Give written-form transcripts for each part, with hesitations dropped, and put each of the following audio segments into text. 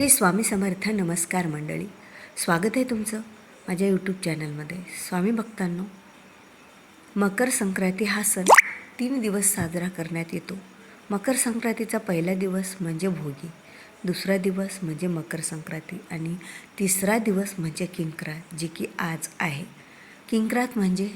हे स्वामी समर्थ. नमस्कार मंडळी, स्वागत आहे तुमचं माझ्या यूट्यूब चॅनलमध्ये. स्वामी भक्तांनो, मकर संक्रांती हा सण 3 दिवस साजरा करण्यात येतो. मकर संक्रांतीचा पहिला दिवस म्हणजे भोगी, दुसरा दिवस म्हणजे मकर संक्रांती आणि तिसरा दिवस म्हणजे किंक्रात, जी की आज आहे. किंक्रात म्हणजे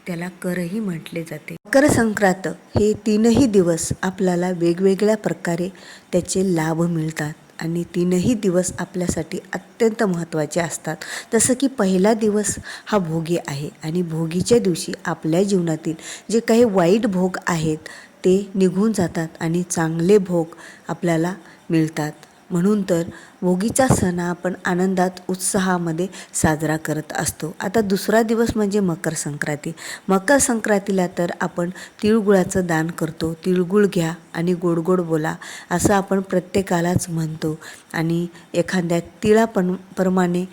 त्याला करही म्हटले जाते. मकर संक्रांत हे 3ही दिवस आपल्याला वेगवेगळ्या प्रकारे त्याचे लाभ मिळतात आणि 3ही दिवस आपल्यासाठी अत्यंत महत्त्वाचे असतात. जसं की पहिला दिवस हा भोगी आहे आणि भोगीच्या दिवशी आपल्या जीवनातील जे काही वाईट भोग आहेत ते निघून जातात आणि चांगले भोग आपल्याला मिळतात. म्हणून तर भोगीचा सण आपण आनंदात उत्साहामध्ये साजरा करत असतो. आता दुसरा दिवस म्हणजे मकर संक्रांती. मकर संक्रांतीला तर आपण तिळगुळाचं दान करतो. तिळगुळ घ्या आणि गोड गोड बोला असं आपण प्रत्येकालाच म्हणतो. आणि एखाद्या तिळाप्रमाणे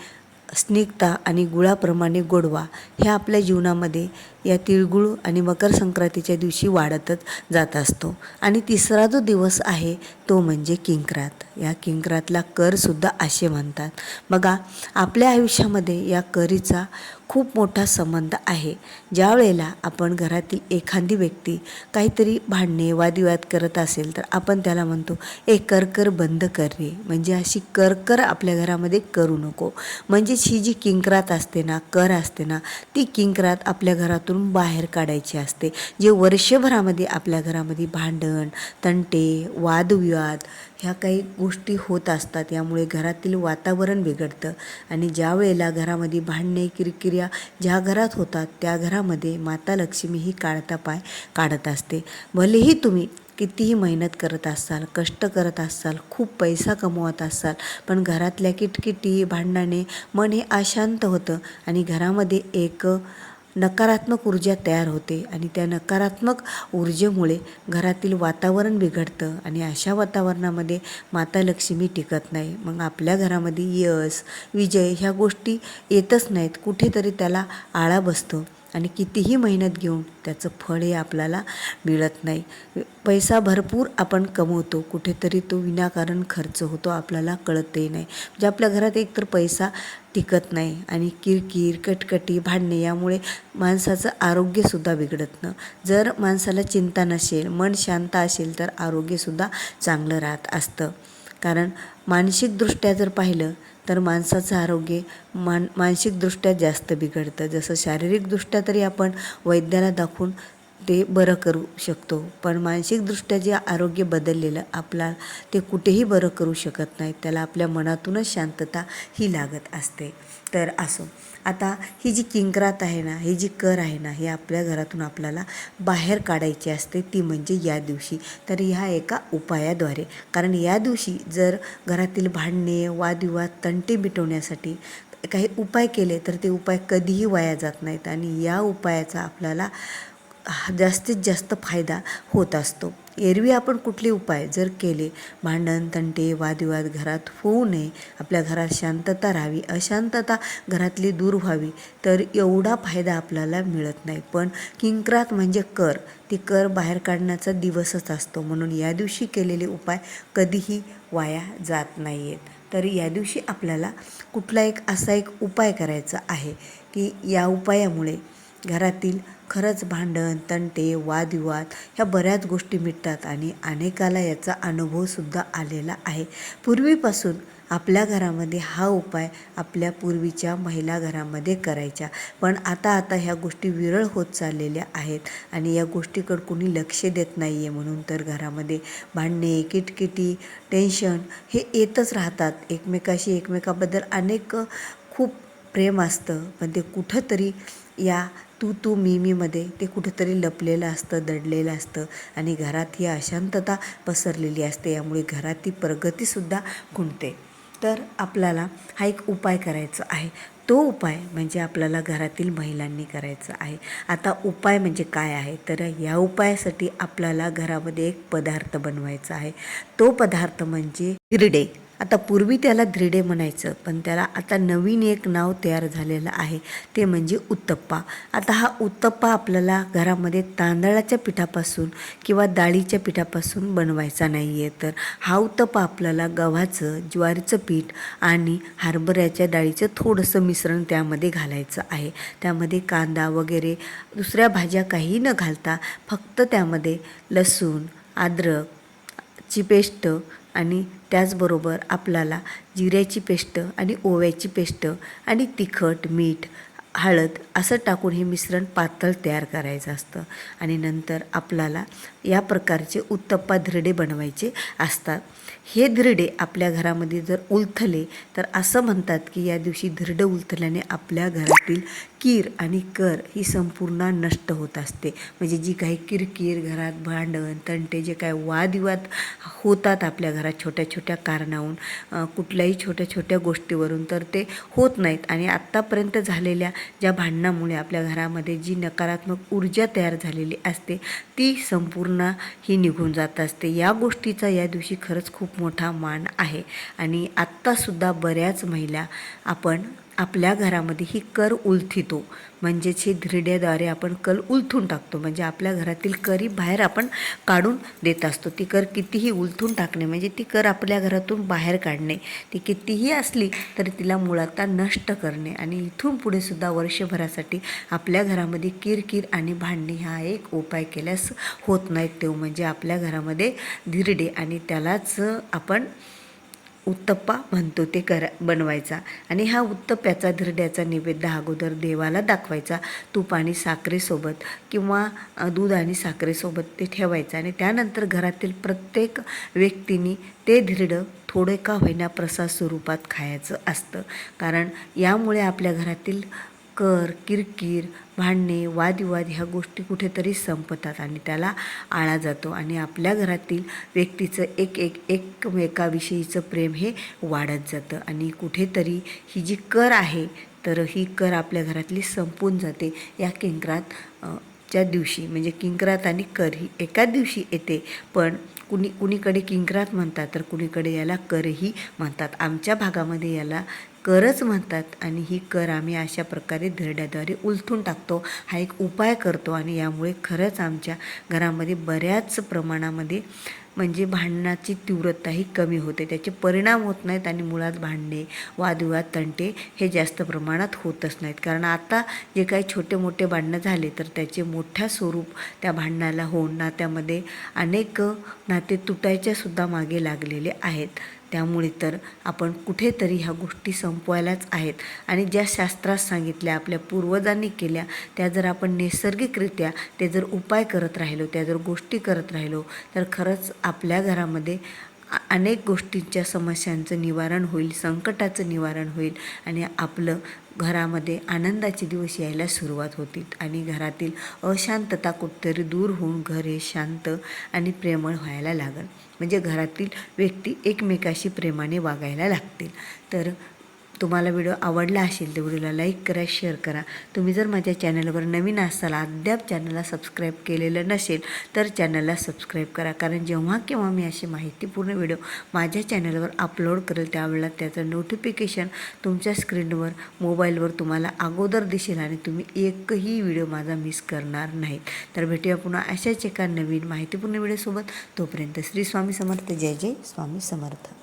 स्निग्धता आणि गुळाप्रमाणे गोडवा हे आपल्या जीवनामध्ये या तिळगुळ आणि मकर संक्रांतीच्या दिवशी वाढतच जात असतो. आणि तिसरा जो दिवस आहे तो म्हणजे किंक्रात. या किंक्रातला करसुद्धा असे म्हणतात. बघा, आपल्या आयुष्यामध्ये या करीचा खूप मोठा संबंध आहे. ज्या वेळेला आपण घरातील एखादी व्यक्ती काहीतरी भांडणे वादविवाद करत असेल तर आपण त्याला म्हणतो, कर बंद कर रे, म्हणजे अशी कर आपल्या घरामध्ये करू नको. म्हणजेच ही जी किंक्रात असते ना, कर असते ना, ती किंक्रात आपल्या घरातून बाहेर काढायची असते. जे वर्षभरामध्ये आपल्या घरामध्ये भांडण तंटे वादविवाद ह्या काही गोष्टी होत असतात, यामुळे घरातील वातावरण बिघडतं. आणि ज्या वेळेला घरामध्ये भांडणे किरकिऱ्या ज्या घरात होतात त्या घरामध्ये माता लक्ष्मी ही काढता पाय काढत असते. भलेही तुम्ही कितीही मेहनत करत असाल, कष्ट करत असाल, खूप पैसा कमवत असाल, पण घरातल्या किटकिटी भांडणाने मन हे अशांत होतं आणि घरामध्ये एक नकारात्मक ऊर्जा तयार होते आणि त्या नकारात्मक ऊर्जेमुळे घरातील वातावरण बिघडतं आणि अशा वातावरणामध्ये माता लक्ष्मी टिकत नाही. मग आपल्या घरामध्ये यश विजय ह्या गोष्टी येतच नाहीत. कुठेतरी त्याला आळा बसतो आणि कितीही मेहनत घेऊन त्याचं फळ हे आपल्याला मिळत नाही. पैसा भरपूर आपण कमवतो, कुठेतरी तो विनाकारण खर्च होतो, आपल्याला कळतही नाही. म्हणजे आपल्या घरात एकतर पैसा टिकत नाही आणि किरकिर कटकटी भांडणे यामुळे माणसाचं आरोग्यसुद्धा बिघडतं. जर माणसाला चिंता नसेल, मन शांत असेल तर आरोग्यसुद्धा चांगलं राहत असतं. कारण मानसिकदृष्ट्या जर पाहिलं तर माणसाचं आरोग्य मानसिकदृष्ट्या जास्त बिघडतं. जसं शारीरिकदृष्ट्या तरी आपण वैद्याला दाखवून ते बरं करू शकतो, पण मानसिकदृष्ट्या जे आरोग्य बदललेलं आपला ते कुठेही बरं करू शकत नाही. त्याला आपल्या मनातूनच शांतता ही लागत असते. तर असो, आता ही जी किंक्रात आहे ना, ही जी कर आहे ना, ही आपल्या घरातून आपल्याला बाहेर काढायची असते, ती म्हणजे या दिवशी. तर ह्या एका उपायाद्वारे, कारण या दिवशी जर घरातील भांडणे वादविवाद तंटे मिटवण्यासाठी काही उपाय केले तर ते उपाय कधीही वाया जात नाहीत आणि या उपायाचा आपल्याला जास्तीत जास्त फायदा होत असतो. एरवी आपण कुठले उपाय जर केले, भांडण तंटे वादविवाद घरात होऊ नये, आपल्या घरात शांतता राहावी, अशांतता घरातली दूर व्हावी, तर एवढा फायदा आपल्याला मिळत नाही. पण किंक्रात म्हणजे कर, ती कर बाहेर काढण्याचा दिवसच असतो. म्हणून या दिवशी केलेले उपाय कधीही वाया जात नाही आहेत. तर या दिवशी आपल्याला कुठला एक उपाय करायचा आहे की या उपायामुळे घरातील खरंच भांडण तंटे वादविवाद ह्या बऱ्याच गोष्टी मिटतात आणि अनेकाला याचा अनुभवसुद्धा आलेला आहे. पूर्वीपासून आपल्या घरामध्ये हा उपाय आपल्या पूर्वीच्या महिला घरामध्ये करायच्या, पण आता ह्या गोष्टी विरळ होत चाललेल्या आहेत आणि या गोष्टीकडे कोणी लक्ष देत नाही आहे. म्हणून तर घरामध्ये भांडणे किटकिटी टेन्शन हे येतच राहतात. एकमेकाबद्दल अनेक खूप प्रेम असतं, पण ते कुठंतरी या तू मीमध्ये ते कुठंतरी लपलेलं असतं, दडलेलं असतं आणि घरात ही अशांतता पसरलेली असते. यामुळे घरातील प्रगतीसुद्धा खुंटते. तर आपल्याला हा एक उपाय करायचा आहे. तो उपाय म्हणजे आपल्याला घरातील महिलांनी करायचा आहे. आता उपाय म्हणजे काय आहे, तर या उपायासाठी आपल्याला घरामध्ये एक पदार्थ बनवायचा आहे. तो पदार्थ म्हणजे हिरडे. आता पूर्वी त्याला धिरडे म्हणायचं, पण त्याला आता नवीन एक नाव तयार झालेलं आहे, ते म्हणजे उत्तप्पा. आता हा उत्तप्पा आपल्याला घरामध्ये तांदळाच्या पिठापासून किंवा डाळीच्या पिठापासून बनवायचा नाही आहे. तर हा उत्तप्पा आपल्याला गव्हाचं, ज्वारीचं पीठ आणि हरभऱ्याच्या डाळीचं थोडंसं मिश्रण त्यामध्ये घालायचं आहे. त्यामध्ये कांदा वगैरे दुसऱ्या भाज्या काही न घालता फक्त त्यामध्ये लसूण, अद्रकची पेस्ट आणि त्याचबरोबर आपल्याला जिऱ्याची पेस्ट आणि ओव्याची पेस्ट आणि तिखट, मीठ, हळद असं टाकून हे मिश्रण पातळ तयार करायचं असतं. आणि नंतर आपल्याला या प्रकारचे उत्तप्पा धिरडे बनवायचे असतात. हे धिरडे आपल्या घरामध्ये जर उलथले तर असं म्हणतात की या दिवशी धिरडं उलथल्याने आपल्या घरातील कीर आणि कर ही संपूर्ण नष्ट होत असते. म्हणजे जी काही किरकिर, घरात भांडण तंटे, जे काय वादविवाद होतात आपल्या घरात छोट्या छोट्या कारणावरून, कुठल्याही छोट्या छोट्या गोष्टीवरून, तर ते होत नाहीत. आणि आत्तापर्यंत झालेल्या ज्या भांडणामुळे आपल्या घरामध्ये जी नकारात्मक ऊर्जा तयार झालेली असते ती संपूर्ण ही निघून जात असते. या गोष्टीचा या दिवशी खरंच खूप मोठा मान आहे. आणि आत्तासुद्धा बऱ्याच महिला आपण आपल्या घरामध्ये ही कर उलथितो, म्हणजेच हे धिरड्याद्वारे आपण कर उलथून टाकतो. म्हणजे आपल्या घरातील करी बाहेर आपण काढून देत असतो. ती कर कितीही उलथून टाकणे म्हणजे ती कर आपल्या घरातून बाहेर काढणे, ती कितीही असली तरी तिला मुळात नष्ट करणे. आणि इथून पुढे सुद्धा वर्षभरासाठी आपल्या घरामध्ये किरकिर आणि भांडणे हा एक उपाय केल्यास होत नाहीत. तो म्हणजे आपल्या घरामध्ये धिरडे आणि त्यालाच आपण उत्तप्पा म्हणतो ते बनवायचा. आणि हा उत्तप्प्याचा धिरड्याचा नैवेद्य अगोदर देवाला दाखवायचा, तूप आणि साखरेसोबत किंवा दूध आणि साखरेसोबत ते ठेवायचं. आणि त्यानंतर घरातील प्रत्येक व्यक्तीने ते धिरडं थोडे का होईना प्रसाद स्वरूपात खायचं असतं. कारण यामुळे आपल्या घरातील कर, किरकिर, भांडणे, वादविवाद ह्या गोष्टी कुठेतरी संपतात आणि त्याला आळा जातो. आणि आपल्या घरातील व्यक्तीचं एकमेकाविषयीचं प्रेम हे वाढत जातं. आणि कुठेतरी ही जी कर आहे तर ही कर आपल्या घरातली संपून जाते या च्या दिवशी. म्हणजे किंक्रात आणि कर ही एकाच दिवशी येते, पण कुणीकडे किंक्रात म्हणतात तर कुणीकडे याला करही म्हणतात. आमच्या भागामध्ये याला करच म्हणतात. आणि ही कर आम्ही अशा प्रकारे धिरड्याद्वारे उलथून टाकतो, हा एक उपाय करतो. आणि यामुळे खरंच आमच्या घरामध्ये बऱ्याच प्रमाणामध्ये म्हणजे भांडणाची तीव्रताही कमी होते, त्याचे परिणाम होत नाहीत. आणि मुळात भांडणे, वादविवाद, तंटे हे जास्त प्रमाणात होतच नाहीत. कारण आता जे काही छोटे मोठे भांडणं झाले तर त्याचे मोठ्या स्वरूप त्या भांडणाला होऊन नात्यामध्ये अनेक नाते तुटायच्यासुद्धा मागे लागलेले आहेत. त्यामुळे तर आपण कुठेतरी ह्या गोष्टी संपवायलाच आहेत. आणि ज्या शास्त्रात सांगितल्या, आपल्या पूर्वजांनी केल्या, त्या जर आपण नैसर्गिकरित्या ते जर उपाय करत राहिलो, त्या जर गोष्टी करत राहिलो तर खरंच आपल्या घरामध्ये अनेक गोष्टींच्या समस्यांचं निवारण होईल, संकटाचं निवारण होईल. आणि आपलं घरामध्ये आनंदाचे दिवस यायला सुरुवात होतील. आणि घरातील अशांतता कुठेतरी दूर होऊन घर हे शांत आणि प्रेमळ व्हायला लागेल. म्हणजे घरातील व्यक्ती एकमेकाशी प्रेमाने वागायला लागतील. तर तुम्हाला व्हिडिओ आवडला असेल तर व्हिडिओला लाईक करा, शेअर करा. तुम्ही जर माझ्या चॅनलवर नवीन असाल, अद्याप चॅनलला सबस्क्राईब केलेलं नसेल तर चॅनलला सबस्क्राईब करा. कारण जेव्हा केव्हा मी अशी माहितीपूर्ण व्हिडिओ माझ्या चॅनलवर अपलोड करेल त्यावेळेला त्याचं नोटिफिकेशन तुमच्या स्क्रीनवर, मोबाईलवर तुम्हाला अगोदर दिसेल आणि तुम्ही एकही व्हिडिओ माझा मिस करणार नाहीत. तर भेटूया पुन्हा अशाच एका नवीन माहितीपूर्ण व्हिडिओसोबत. तोपर्यंत श्री स्वामी समर्थ. जय जय स्वामी समर्थ.